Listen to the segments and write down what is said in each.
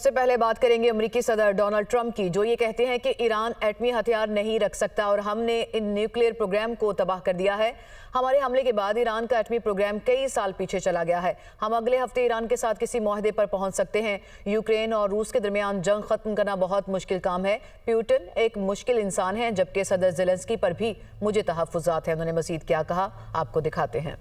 सबसे पहले बात करेंगे अमेरिकी सदर डोनाल्ड ट्रंप की, जो ये कहते हैं कि ईरान एटमी हथियार नहीं रख सकता और हमने इन न्यूक्लियर प्रोग्राम को तबाह कर दिया है। हमारे हमले के बाद ईरान का एटमी प्रोग्राम कई साल पीछे चला गया है। हम अगले हफ्ते ईरान के साथ किसी मुआहदे पर पहुंच सकते हैं। यूक्रेन और रूस के दरमियान जंग खत्म करना बहुत मुश्किल काम है। पुतिन एक मुश्किल इंसान है, जबकि सदर ज़ेलेंस्की पर भी मुझे तहफ़्फ़ुज़ात हैं। उन्होंने मज़ीद क्या कहा, आपको दिखाते हैं।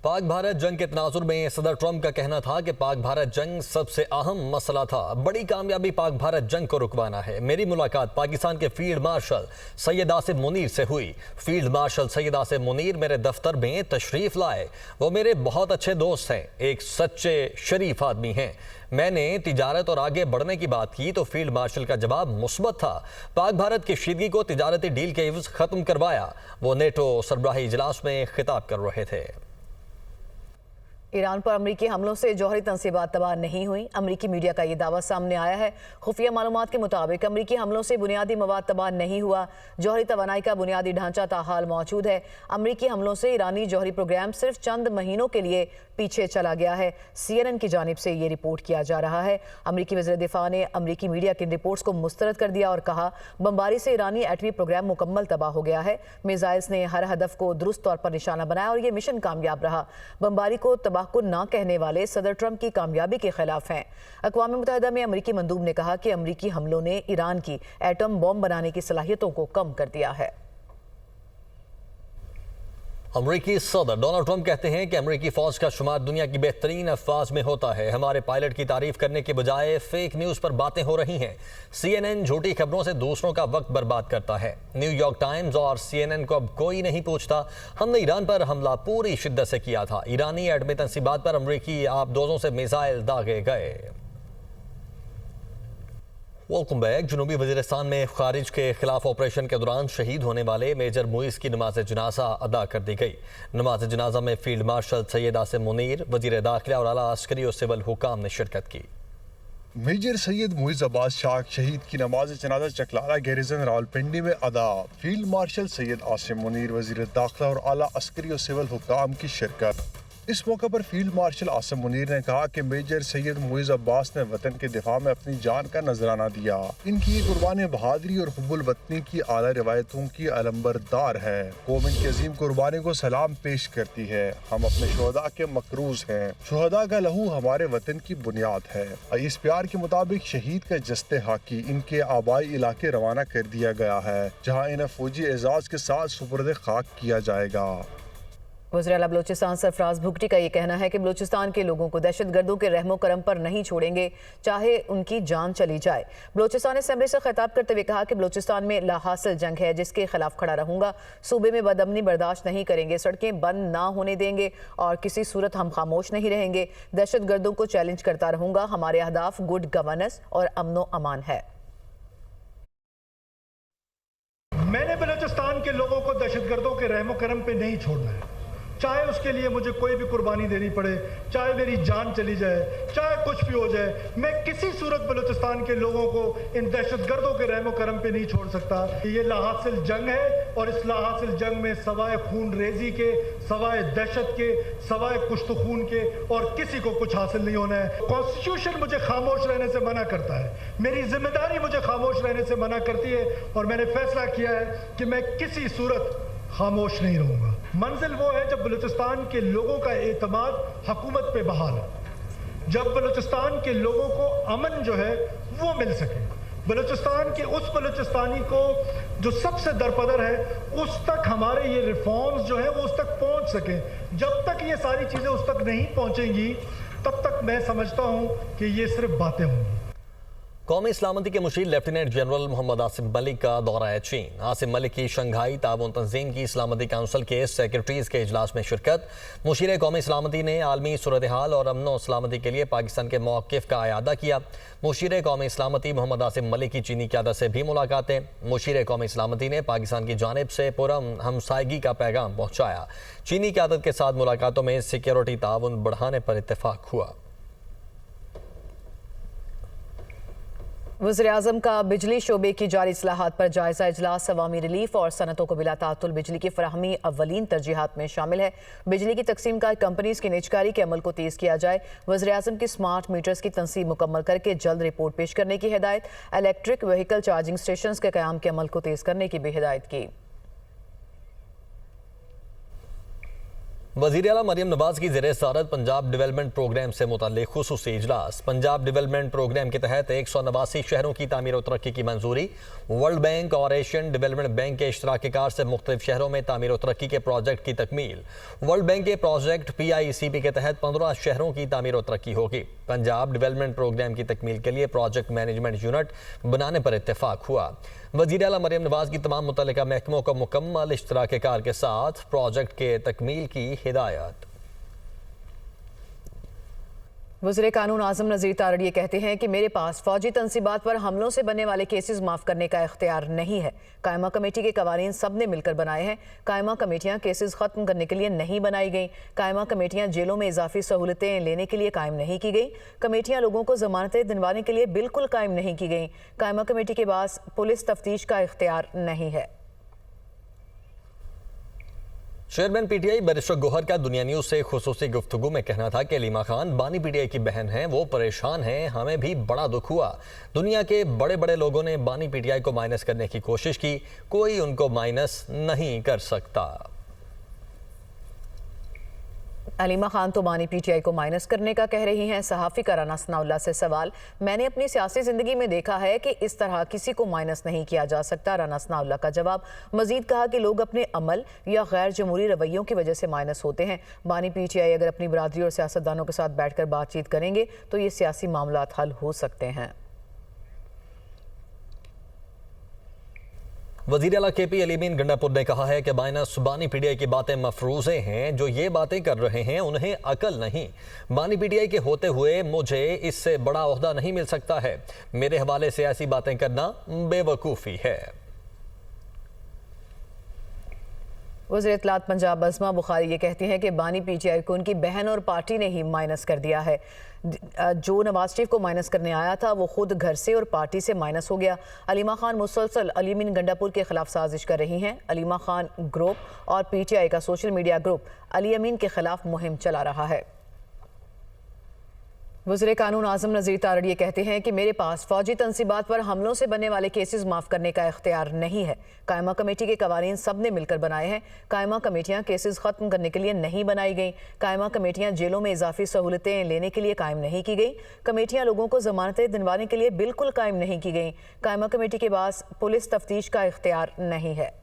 पाक भारत जंग के तनाजुर में सदर ट्रंप का कहना था कि पाक भारत जंग सबसे अहम मसला था। बड़ी कामयाबी पाक भारत जंग को रुकवाना है। मेरी मुलाकात पाकिस्तान के फील्ड मार्शल सैयद आसिम मुनीर से हुई। फील्ड मार्शल सैयद आसिम मुनीर मेरे दफ्तर में तशरीफ लाए। वो मेरे बहुत अच्छे दोस्त हैं, एक सच्चे शरीफ आदमी हैं। मैंने तिजारत और आगे बढ़ने की बात की तो फील्ड मार्शल का जवाब मुस्बत था। पाक भारत की शीदगी को तिजारती डील के एवज खत्म करवाया। वो नेटो सरबराही इजलास में खिताब कर रहे थे। ईरान पर अमरीकी हमलों से जौहरी तनसीबात तबाह नहीं हुई। अमरीकी मीडिया का ये दावा सामने आया है। खुफिया मालूमात के मुताबिक अमरीकी हमलों से बुनियादी मवाद तबाह नहीं हुआ। जौहरी तवानाई का बुनियादी ढांचा ताहाल मौजूद है। अमरीकी हमलों से ईरानी जौहरी प्रोग्राम सिर्फ चंद महीनों के लिए पीछे चला गया है। CNN की जानिब से ये रिपोर्ट किया जा रहा है। अमरीकी वज़ीर दिफा ने अमरीकी मीडिया की रिपोर्ट्स को मुस्तरद कर दिया और कहा, बमबारी से ईरानी एटमी प्रोग्राम मुकम्मल तबाह हो गया है। मिसाइल्स ने हर हदफ को दुरुस्त तौर पर निशाना बनाया और ये मिशन कामयाब रहा। बमबारी को तबाहकुन ना कहने वाले सदर ट्रंप की कामयाबी के खिलाफ हैं। अक़वाम मुत्तहिदा में अमरीकी मंदूब ने कहा कि अमरीकी हमलों ने ईरान की एटम बॉम्ब बनाने की सलाहियतों को कम कर दिया है। अमरीकी सदर डोनाल्ड ट्रंप कहते हैं कि अमरीकी फौज का शुमार दुनिया की बेहतरीन अफवाज में होता है। हमारे पायलट की तारीफ करने के बजाय फेक न्यूज़ पर बातें हो रही हैं। CNN झूठी खबरों से दूसरों का वक्त बर्बाद करता है। न्यूयॉर्क टाइम्स और CNN को अब कोई नहीं पूछता। हमने ईरान पर हमला पूरी शिद्दत से किया था। ईरानी एटमी तनसीबात पर अमरीकी आबदोजों से मिसाइल दागे गए। Welcome back. जनूबी वजीरिस्तान में खारिज के खिलाफ ऑपरेशन के दौरान शहीद होने वाले मेजर मुइज़ की नमाज जनाजा अदा कर दी गई। नमाज जनाजा में फील्ड मार्शल सैयद आसिम मुनीर, वजीर दाखिला और आला अस्करी और सिविल हुकाम ने शिरकत की। मेजर सैयद मुइज़ अब्बास शाह शहीद की नमाज जनाजा चकलाला गैरिजन रावलपिंडी में अदा। फील्ड मार्शल सैयद आसिम मुनीर, वजीर दाखिला और आला अस्करी और सिविल हुकाम की शिरकत। इस मौके पर फील्ड मार्शल आसिम मुनीर ने कहा कि मेजर सैयद मुइज़ अब्बास ने वतन के दिफा में अपनी जान का नजराना दिया। इनकी ये कुर्बानी बहादुरी और हुब्बुल वतनी की आला रिवायतों की अलंबरदार है। कौम इनकी अजीम कुर्बानी को सलाम पेश करती है। हम अपने शुहदा के मकरूज हैं। शुहदा का लहू हमारे वतन की बुनियाद है। इस प्यार के मुताबिक शहीद का जस्ते हाकी इनके आबाई इलाके रवाना कर दिया गया है, जहाँ इन्हें फौजी एजाज के साथ सुपुर्द खाक किया जाएगा। वज़ीर आला बलोचिस्तान सरफराज भुगटी का ये कहना है कि बलोचिस्तान के लोगों को दहशतगर्दों के रहमो करम पर नहीं छोड़ेंगे, चाहे उनकी जान चली जाए। बलोचिस्तान असेंबली से खिताब करते हुए कहा कि बलोचिस्तान में लाहासिल जंग है, जिसके खिलाफ खड़ा रहूंगा। सूबे में बदअमनी बर्दाश्त नहीं करेंगे, सड़कें बंद ना होने देंगे और किसी सूरत हम खामोश नहीं रहेंगे। दहशतगर्दों को चैलेंज करता रहूंगा। हमारे अहदाफ गुड गवर्नेंस और अमनो अमान है। मैंने बलोचिस्तान के लोगों को दहशतगर्दों के रहमो करम पे नहीं छोड़ना है, चाहे उसके लिए मुझे कोई भी कुर्बानी देनी पड़े, चाहे मेरी जान चली जाए, चाहे कुछ भी हो जाए। मैं किसी सूरत बलूचिस्तान के लोगों को इन दहशतगर्दों के रहमो करम पे नहीं छोड़ सकता। ये लाहासिल जंग है और इस लाहासिल जंग में सवाए खून रेजी के, सवाए दहशत के, सवाए कुश्त खून के और किसी को कुछ हासिल नहीं होना है। कॉन्स्टिट्यूशन मुझे खामोश रहने से मना करता है, मेरी जिम्मेदारी मुझे खामोश रहने से मना करती है और मैंने फैसला किया है कि मैं किसी सूरत खामोश नहीं रहूंगा। मंजिल वो है जब बलूचिस्तान के लोगों का एतमाद हुकूमत पे बहाल हो, जब बलूचिस्तान के लोगों को अमन जो है वो मिल सके, बलूचिस्तान के उस बलूचिस्तानी को जो सबसे दरपदर है उस तक हमारे ये रिफॉर्म्स जो है वो उस तक पहुंच सके। जब तक ये सारी चीज़ें उस तक नहीं पहुंचेंगी तब तक मैं समझता हूं कि ये सिर्फ बातें होंगी। कौमी सलामती के मुशीर लेफ्टिनेंट जनरल मोहम्मद आसिम मलिक का दौरा है चीन। आसिम मलिक की शंघाई ताउन तंजीम की सलामती काउंसिल के सेक्रेटरीज के इजलास में शिरकत। मुशीर कौमी सलामती ने आलमी सूरत हाल और अमन सलामती के लिए पाकिस्तान के मौक़िफ़ का अयादा किया। मुशीर कौमी सलामती मोहम्मद आसिम मलिक की चीनी क़यादत से भी मुलाकातें। मुशीर कौमी सलामती ने पाकिस्तान की जानिब से पुरअमन हमसायगी का पैगाम पहुँचाया। चीनी क़यादत के साथ मुलाकातों में सिक्योरिटी ताउन बढ़ाने पर इत्तेफाक हुआ। वज़ीर-ए-आज़म का बिजली शोबे की जारी इस्लाहात पर जायजा इजलास अवामी रिलीफ और सनतों को बिला तातुल बिजली की फराहमी अव्वलीन तरजीहात में शामिल है। बिजली की तकसीम का कंपनीज की निजकारी के अमल को तेज़ किया जाए। वज़ीर-ए-आज़म की स्मार्ट मीटर्स की तंसीब मुकम्मल करके जल्द रिपोर्ट पेश करने की हिदायत। इलेक्ट्रिक व्हीकल चार्जिंग स्टेशन के क़याम के अमल को तेज़ करने की भी हिदायत की। वज़ीर आला मरियम नवाज की ज़ेरे सदारत पंजाब डेवलपमेंट प्रोग्राम से मुताल्लिक़ खुसूसी इजलास। पंजाब डेवलपमेंट प्रोग्राम के तहत 189 शहरों की तामीर और तरक्की की मंजूरी। वर्ल्ड बैंक और एशियन डेवलपमेंट बैंक के इश्तराककार से मुख्तलिफ शहरों में तामीर और तरक्की के प्रोजेक्ट की तकमील। वर्ल्ड बैंक के प्रोजेक्ट PICP के तहत 15 शहरों की तामीर और तरक्की होगी। पंजाब डेवलपमेंट प्रोग्राम की तकमील के लिए प्रोजेक्ट मैनेजमेंट यूनिट बनाने पर इत्तेफाक हुआ। वज़ीर आला मरियम नवाज की तमाम मुतल्लिका महकमों को मुकम्मल इश्तराककार के साथ प्रोजेक्ट के तकमील की हिदायत। वज़ीर कानून आज़म नज़ीर तारड़ी कहते हैं कि मेरे पास फौजी तनसीबात पर हमलों से बनने वाले केसेस माफ़ करने का इख्तियार नहीं है। कायमा कमेटी के कवानीन सब ने मिलकर बनाए हैं। कायमा कमेटियाँ केसेस ख़त्म करने के लिए नहीं बनाई गई। कायमा कमेटियाँ जेलों में इजाफी सहूलतें लेने के लिए कायम नहीं की गई। कमेटियाँ लोगों को ज़मानतें दिलवाने के लिए बिल्कुल कायम नहीं की गई। कायमा कमेटी के पास पुलिस तफ्तीश का इख्तियार नहीं है। चेयरमैन PTI बैरिस्टर गौहर का दुनिया न्यूज़ से खुसूसी गुफ्तगू में कहना था कि अलीमा खान बानी PTI की बहन हैं, वो परेशान हैं, हमें भी बड़ा दुख हुआ। दुनिया के बड़े बड़े लोगों ने बानी PTI को माइनस करने की कोशिश की, कोई उनको माइनस नहीं कर सकता। अलीमा खान तो बानी PTI को माइनस करने का कह रही हैं। सहाफ़ी का राना सनाउल्लाह से सवाल, मैंने अपनी सियासी ज़िंदगी में देखा है कि इस तरह किसी को माइनस नहीं किया जा सकता। राना सनाउल्लाह का जवाब। मजीद कहा कि लोग अपने अमल या गैर जमहूरी रवैयों की वजह से माइनस होते हैं। बानी PTI अगर अपनी बरादरी और सियासतदानों के साथ बैठ कर बातचीत करेंगे तो ये सियासी मामलात हल हो सकते हैं। वज़ीर आला KP अलीमीन गंडापुर ने कहा है कि माइनस बानी PTI की बातें मफरूज़े हैं। जो ये बातें कर रहे हैं उन्हें अकल नहीं। बानी PTI के होते हुए मुझे इससे बड़ा ओहदा नहीं मिल सकता है। मेरे हवाले से ऐसी बातें करना बेवकूफ़ी है। वज़ीर इत्तलात पंजाब बज़मा बुखारी ये कहती हैं कि बानी PTI को उनकी बहन और पार्टी ने ही माइनस कर दिया है। जो नवाज शरीफ को माइनस करने आया था वो खुद घर से और पार्टी से माइनस हो गया। अलीमा खान मुसलसल अलीमीन गंडापुर के खिलाफ साजिश कर रही हैं। अलीमा खान ग्रुप और PTI का सोशल मीडिया ग्रुप अली अमीन के खिलाफ मुहिम चला रहा है। वज़ीर कानून आज़म नज़ीर तारड़ी कहते हैं कि मेरे पास फौजी तनसीबात पर हमलों से बनने वाले केसेस माफ़ करने का इख्तियार नहीं है। कायमा कमेटी के कवानीन सब ने मिलकर बनाए हैं। कायमा कमेटियाँ केसेस ख़त्म करने के लिए नहीं बनाई गई। कायमा कमेटियाँ जेलों में इजाफी सहूलतें लेने के लिए कायम नहीं की गई। कमेटियाँ लोगों को ज़मानतें दिलवाने के लिए बिल्कुल कायम नहीं की गई। कायमा कमेटी के पास पुलिस तफ्तीश का इख्तियार नहीं है।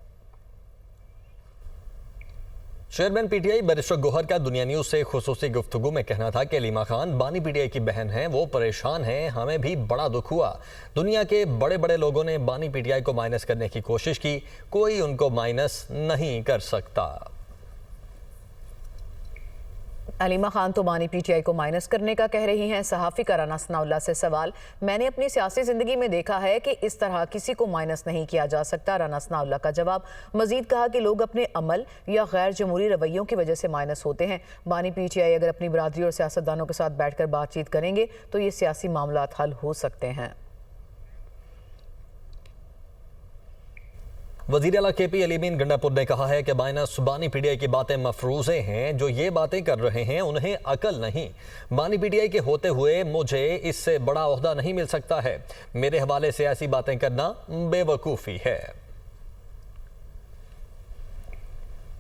चेयरमैन PTI बैरिस्टर गौहर का दुनिया न्यूज़ से खुसूसी गुफ्तगू में कहना था कि अलीमा खान बानी PTI की बहन हैं, वो परेशान हैं, हमें भी बड़ा दुख हुआ। दुनिया के बड़े बड़े लोगों ने बानी PTI को माइनस करने की कोशिश की, कोई उनको माइनस नहीं कर सकता। अलीमा खान तो बानी PTI को माइनस करने का कह रही हैं। सहाफ़ी का राना सनाउल्लाह से सवाल, मैंने अपनी सियासी ज़िंदगी में देखा है कि इस तरह किसी को माइनस नहीं किया जा सकता। राना सनाउल्लाह का जवाब। मजीद कहा कि लोग अपने अमल या गैर जमहूरी रवैयों की वजह से माइनस होते हैं। बानी PTI अगर अपनी बरादरी और सियासतदानों के साथ बैठ कर बातचीत करेंगे तो ये सियासी मामलात हल हो सकते हैं। वज़ीर आला KP अलीमीन गंडापुर ने कहा है कि माइनस बानी PTI की बातें मफरूज़े हैं। जो ये बातें कर रहे हैं उन्हें अकल नहीं। बानी PTI के होते हुए मुझे इससे बड़ा ओहदा नहीं मिल सकता है। मेरे हवाले से ऐसी बातें करना बेवकूफ़ी है।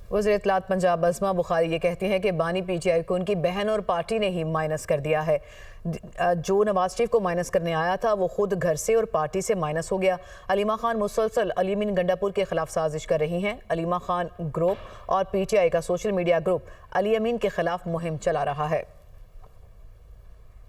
वज़ीर इत्तलात पंजाब बज़मा बुखारी ये कहती हैं कि बानी PTI को उनकी बहन और पार्टी ने ही माइनस कर दिया है। जो नवाज शरीफ को माइनस करने आया था वो खुद घर से और पार्टी से माइनस हो गया। अलीमा खान मुसलसल अलीमीन गंडापुर के खिलाफ साजिश कर रही हैं। अलीमा खान ग्रुप और PTI का सोशल मीडिया ग्रुप अली अमीन के खिलाफ मुहिम चला रहा है।